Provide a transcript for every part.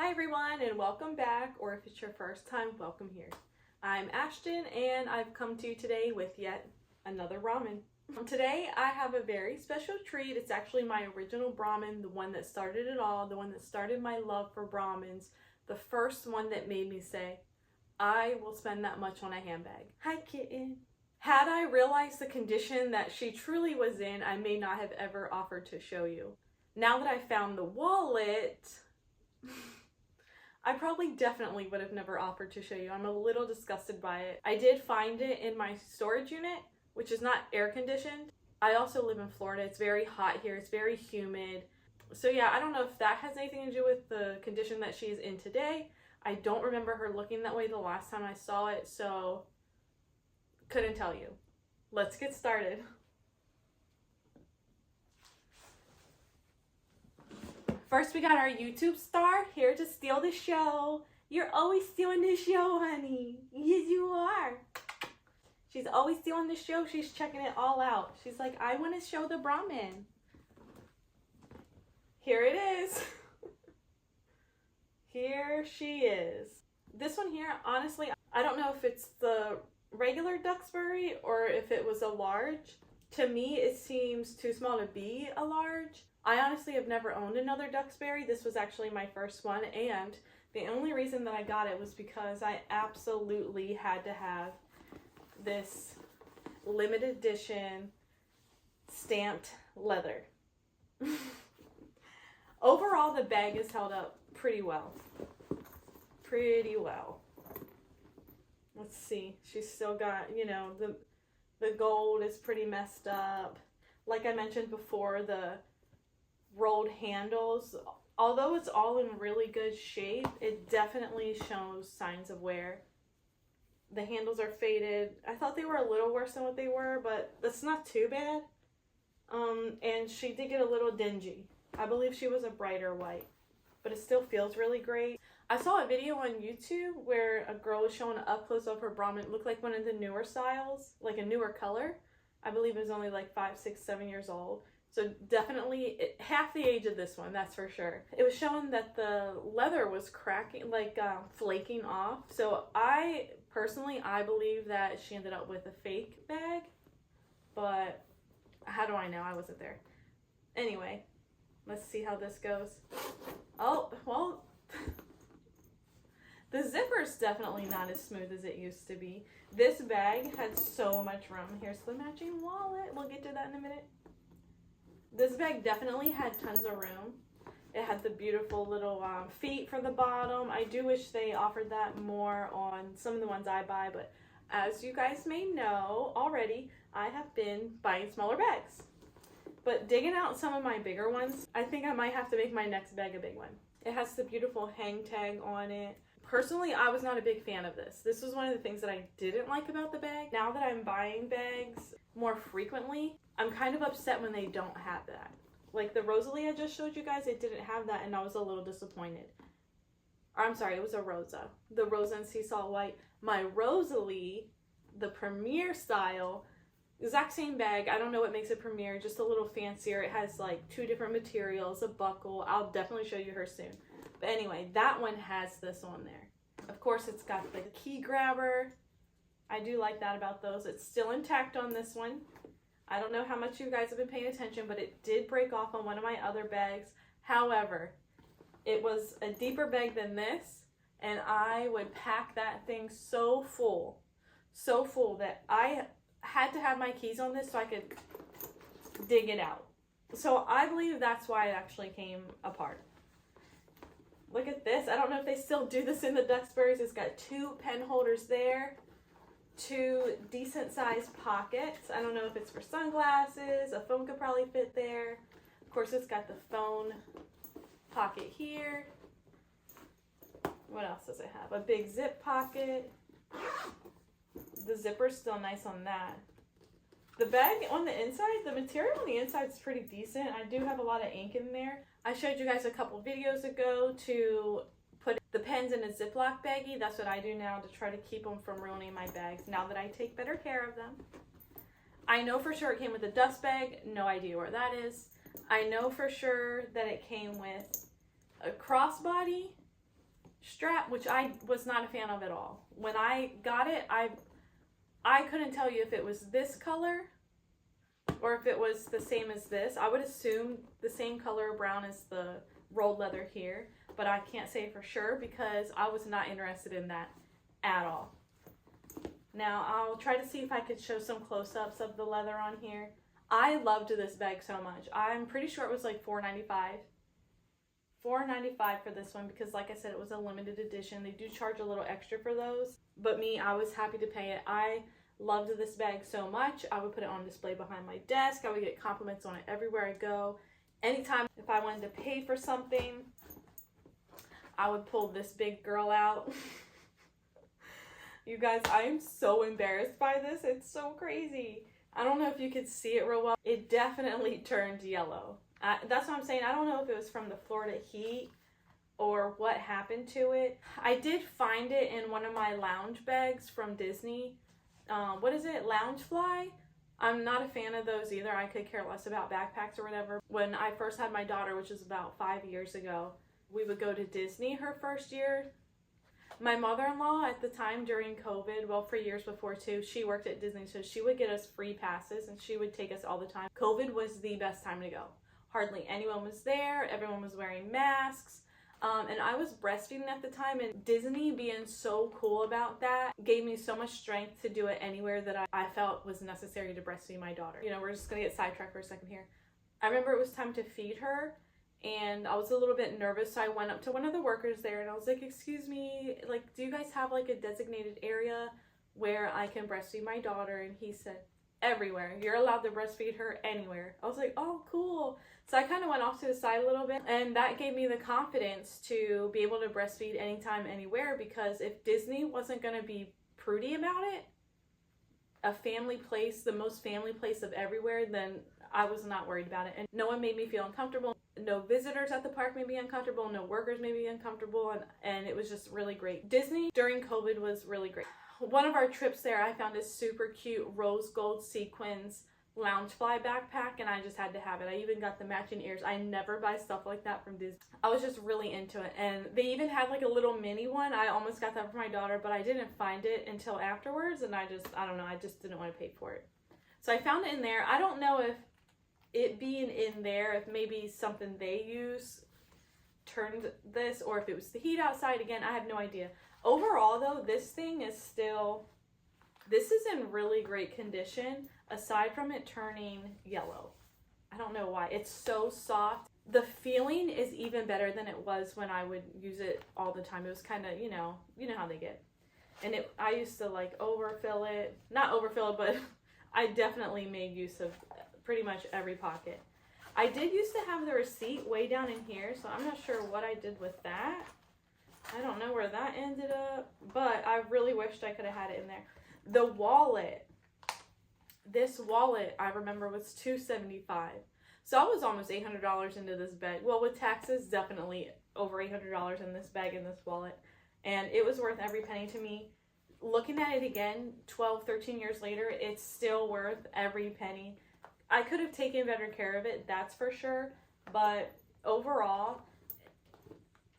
Hi everyone and welcome back, or if it's your first time, welcome here. I'm Ashton and I've come to you today with yet another Brahmin. Today I have a very special treat. It's actually my original Brahmin, the one that started it all, the one that started my love for Brahmins, the first one that made me say, I will spend that much on a handbag. Hi kitten. Had I realized the condition that she truly was in, I may not have ever offered to show you. Now that I found the wallet, I probably definitely would have never offered to show you. I'm a little disgusted by it. I did find it in my storage unit, which is not air conditioned. I also live in Florida. It's very hot here. It's very humid. So yeah, I don't know if that has anything to do with the condition that she's in today. I don't remember her looking that way the last time I saw it, so couldn't tell you. Let's get started. First, we got our YouTube star here to steal the show. You're always stealing the show, honey. Yes, you are. She's always stealing the show. She's checking it all out. She's like, I want to show the Brahmin. Here it is. Here she is. This one here, honestly, I don't know if it's the regular Duxbury or if it was a large. To me, it seems too small to be a large. I honestly have never owned another Duxbury. This was actually my first one, and the only reason that I got it was because I absolutely had to have this limited edition stamped leather. Overall, the bag is held up pretty well. Pretty well. Let's see. She's still got, you know, the gold is pretty messed up. Like I mentioned before, the rolled handles, although it's all in really good shape, it definitely shows signs of wear. The handles are faded. I thought they were a little worse than what they were, but that's not too bad. And she did get a little dingy. I believe she was a brighter white, but it still feels really great. I saw a video on YouTube where a girl was showing up close of her Brahmin. It looked like one of the newer styles, like a newer color. I believe it was only like 5, 6, 7 years old. So definitely half the age of this one, that's for sure. It was showing that the leather was cracking, like flaking off. So I believe that she ended up with a fake bag, but how do I know? I wasn't there. Anyway, let's see how this goes. Oh, well, the zipper's definitely not as smooth as it used to be. This bag had so much room. Here's the matching wallet. We'll get to that in a minute. This bag definitely had tons of room. It had the beautiful little feet for the bottom. I do wish they offered that more on some of the ones I buy, but as you guys may know already, I have been buying smaller bags. But digging out some of my bigger ones, I think I might have to make my next bag a big one. It has the beautiful hang tag on it. Personally, I was not a big fan of this. This was one of the things that I didn't like about the bag. Now that I'm buying bags more frequently, I'm kind of upset when they don't have that. Like the Rosalie I just showed you guys, it didn't have that and I was a little disappointed. Or, I'm sorry, it was a Rosa. The Rosa and Sea Salt White. My Rosalie, the Premier style, exact same bag. I don't know what makes it Premier, just a little fancier. It has like 2 different materials, a buckle. I'll definitely show you her soon. But anyway, that one has this on there. Of course, it's got the key grabber. I do like that about those. It's still intact on this one. I don't know how much you guys have been paying attention, but it did break off on one of my other bags. However, it was a deeper bag than this, and I would pack that thing so full that I had to have my keys on this so I could dig it out. So I believe that's why it actually came apart. Look at this. I don't know if they still do this in the Duxburys. It's got 2 pen holders there, 2 decent sized pockets. I don't know if it's for sunglasses. A phone could probably fit there. Of course, it's got the phone pocket here. What else does it have? A big zip pocket. The zipper's still nice on that. The bag on the inside, the material on the inside is pretty decent. I do have a lot of ink in there. I showed you guys a couple videos ago to put the pens in a Ziploc baggie. That's what I do now to try to keep them from ruining my bags now that I take better care of them. I know for sure it came with a dust bag. No idea where that is. I know for sure that it came with a crossbody strap, which I was not a fan of at all. When I got it, I couldn't tell you if it was this color or if it was the same as this. I would assume the same color brown as the rolled leather here, but I can't say for sure because I was not interested in that at all. Now I'll try to see if I could show some close-ups of the leather on here. I loved this bag so much. I'm pretty sure it was like $4.95. $4.95 for this one because, like I said, it was a limited edition. They do charge a little extra for those, but me, I was happy to pay it. I loved this bag so much. I would put it on display behind my desk. I would get compliments on it everywhere I go. Anytime if I wanted to pay for something, I would pull this big girl out. You guys, I am so embarrassed by this. It's so crazy. I don't know if you could see it real well. It definitely turned yellow. That's what I'm saying. I don't know if it was from the Florida heat or what happened to it. I did find it in one of my lounge bags from Disney. What is it? Loungefly? I'm not a fan of those either. I could care less about backpacks or whatever. When I first had my daughter, which was about 5 years ago, we would go to Disney her first year. My mother-in-law at the time during COVID, well, for years before too, she worked at Disney, so she would get us free passes and she would take us all the time. COVID was the best time to go. Hardly anyone was there. Everyone was wearing masks. And I was breastfeeding at the time, and Disney being so cool about that gave me so much strength to do it anywhere that I felt was necessary to breastfeed my daughter. You know, we're just going to get sidetracked for a second here. I remember it was time to feed her, and I was a little bit nervous, so I went up to one of the workers there, and I was like, excuse me, like, do you guys have, like, a designated area where I can breastfeed my daughter? And he said, everywhere. You're allowed to breastfeed her anywhere. I was like, oh, cool. So I kind of went off to the side a little bit, and that gave me the confidence to be able to breastfeed anytime, anywhere, because if Disney wasn't going to be prudy about it, a family place, the most family place of everywhere, then I was not worried about it. And no one made me feel uncomfortable. No visitors at the park made me uncomfortable. No workers made me uncomfortable, and it was just really great. Disney during COVID was really great. One of our trips there, I found a super cute rose gold sequins Loungefly backpack, and I just had to have it. I even got the matching ears. I never buy stuff like that from Disney. I was just really into it, and they even had like a little mini one. I almost got that for my daughter, but I didn't find it until afterwards, and I don't know, I just didn't want to pay for it. So I found it in there. I don't know if it being in there, if maybe something they use turned this, or if it was the heat outside. Again, I have no idea. Overall though, this thing is still, this is in really great condition, aside from it turning yellow. I don't know why. It's so soft. The feeling is even better than it was when I would use it all the time. It was kind of, you know how they get. And I used to like overfill it. Not overfill it, but I definitely made use of pretty much every pocket. I did used to have the receipt way down in here, so I'm not sure what I did with that. I don't know where that ended up, but I really wished I could have had it in there. The wallet, this wallet I remember was $275. So I was almost $800 into this bag. Well, with taxes, definitely over $800 in this bag and this wallet. And it was worth every penny to me. Looking at it again, 12, 13 years later, it's still worth every penny. I could have taken better care of it, that's for sure. But overall,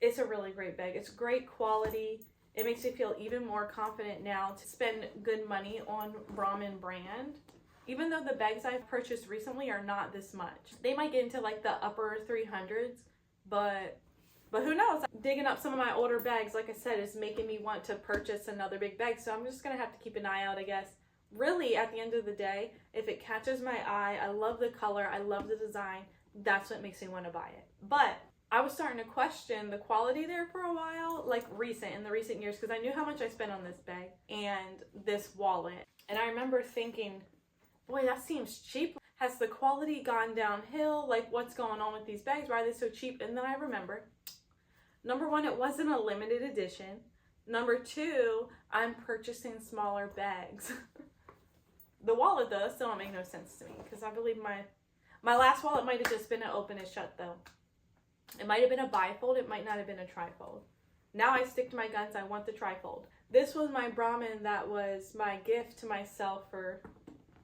it's a really great bag. It's great quality. It makes me feel even more confident now to spend good money on Brahmin brand. Even though the bags I've purchased recently are not this much. They might get into like the upper 300s, but who knows? Digging up some of my older bags, like I said, is making me want to purchase another big bag. So I'm just going to have to keep an eye out, I guess. Really, at the end of the day, if it catches my eye, I love the color, I love the design, that's what makes me want to buy it. But I was starting to question the quality there for a while, like in the recent years, because I knew how much I spent on this bag and this wallet. And I remember thinking, boy, that seems cheap. Has the quality gone downhill? Like, what's going on with these bags? Why are they so cheap? And then I remembered, number one, it wasn't a limited edition. Number two, I'm purchasing smaller bags. The wallet, though, still don't make no sense to me, because I believe my last wallet might have just been an open and shut, though. It might have been a bifold. It might not have been a trifold. Now I stick to my guns. I want the trifold. This was my Brahmin that was my gift to myself for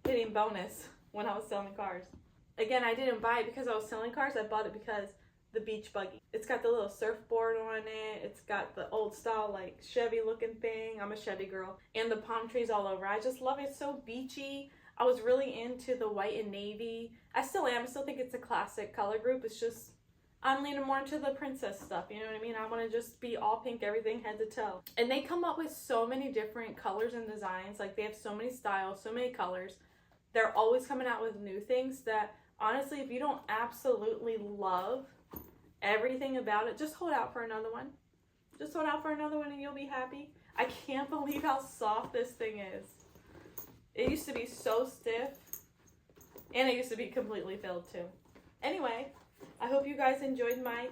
hitting bonus when I was selling cars. Again, I didn't buy it because I was selling cars. I bought it because the beach buggy. It's got the little surfboard on it. It's got the old style like Chevy looking thing. I'm a Chevy girl. And the palm trees all over. I just love it. It's so beachy. I was really into the white and navy. I still am. I still think it's a classic color group. It's just, I'm leaning more into the princess stuff. You know what I mean? I want to just be all pink, everything head to toe. And they come up with so many different colors and designs. Like they have so many styles, so many colors. They're always coming out with new things that honestly, if you don't absolutely love everything about it, just hold out for another one. Just hold out for another one and you'll be happy. I can't believe how soft this thing is. It used to be so stiff, and it used to be completely filled too. Anyway, I hope you guys enjoyed my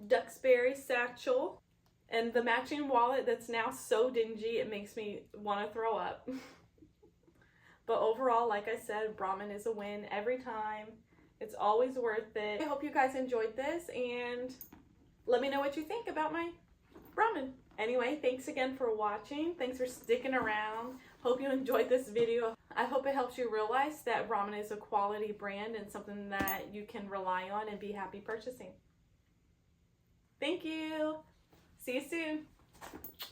Duxbury satchel and the matching wallet that's now so dingy it makes me want to throw up. But overall, like I said, Brahmin is a win every time. It's always worth it. I hope you guys enjoyed this, and let me know what you think about my Brahmin. Anyway, thanks again for watching. Thanks for sticking around. Hope you enjoyed this video. I hope it helps you realize that Brahmin is a quality brand and something that you can rely on and be happy purchasing. Thank you. See you soon.